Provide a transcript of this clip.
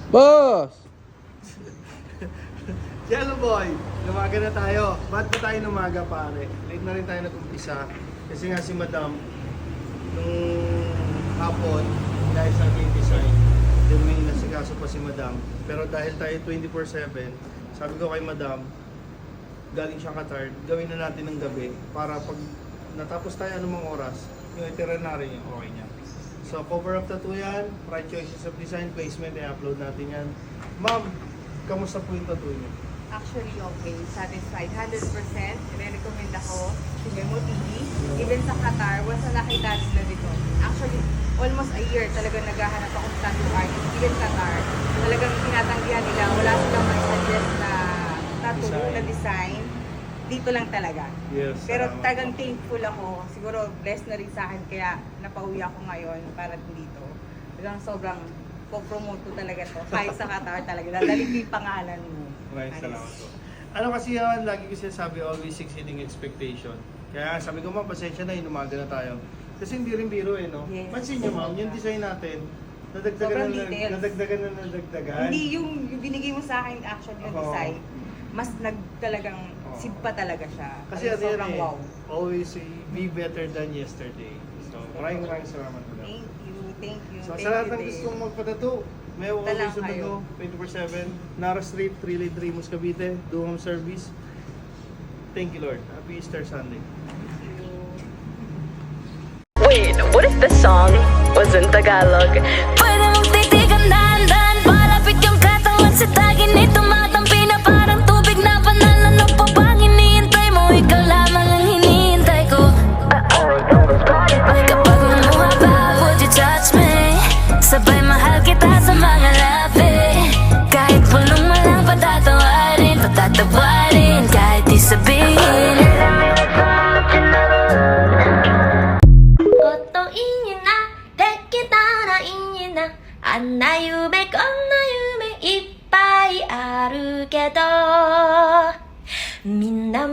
Boss! Jello boy, lumaga na tayo. Ba't ba tayo lumaga pare? Late na rin tayo nag-umpisa. Kasi nga si madam, nung hapon, dahil sa ating design, then may nasikaso pa si madam. Pero dahil tayo 24/7, sabi ko kay madam, galing siya Qatar, gawin na natin ng gabi para pag natapos tayo anumang oras, yung itinerary yung okay niya. So cover up tattoo yan, right choices of design, placement, i-upload natin yan. Ma'am, kamusta po yung tattoo niyo? Actually, okay. Satisfied. 100%. I-recommend ako si Memo TV. Even sa Qatar, once na nakita nila dito. Actually, almost a year talagang naghahanap ako sa tattoo artist. Even Qatar, talagang tinatanggihan nila. Wala silang may suggest na tattoo, na design. Dito lang talaga. Yes. Pero talagang thankful ako. Siguro blessed na rin sa akin kaya napauwi ako ngayon para dito. Talagang sobrang po-promote ko talaga to. Kahit sa Qatar talaga. Dadalhin ko yung pangalan mo. Maraming salamat po. Ano kasi yan, lagi ko sinasabi, always exceeding expectation. Kaya sabi ko, ma'am, pasensya na, inumaga na tayo. Kasi hindi rin biro eh, no? Yes. Pansin nyo, ma'am, yung design natin, Sobrang details. nadagdagan. Hindi yung binigay mo sa akin actually yung Oo. design. Mas talagang Oo. sibpa talaga siya. Kasi Talagang ano yan sobrang eh, wow. always be better than yesterday. So, maraming salamat po. Thank you. Thank you. So, thank sa lahat you, ng Dave. gustong magpatato, may Punta lang always sa kayo. 24/7, Nara Street, 3 Muscavite, do-home service. Thank you, Lord. Happy Easter Sunday. Wait, what if the song was in Tagalog? Pwede mong titigan dahan-dahan, palapit yung katawan sa tagin ni tumatampi na parang tubig na banal. Ano pa bang hinihintay mo? Ikaw lamang ang hinihintay ko. Kapag lumuha ba, would you touch me? Sabay mahal kita sa mga labi. Kahit punong malang patatawarin, patatawarin, kahit di sabihin. こといいなできたらいいなあんな夢こんな夢いっぱいあるけどみんな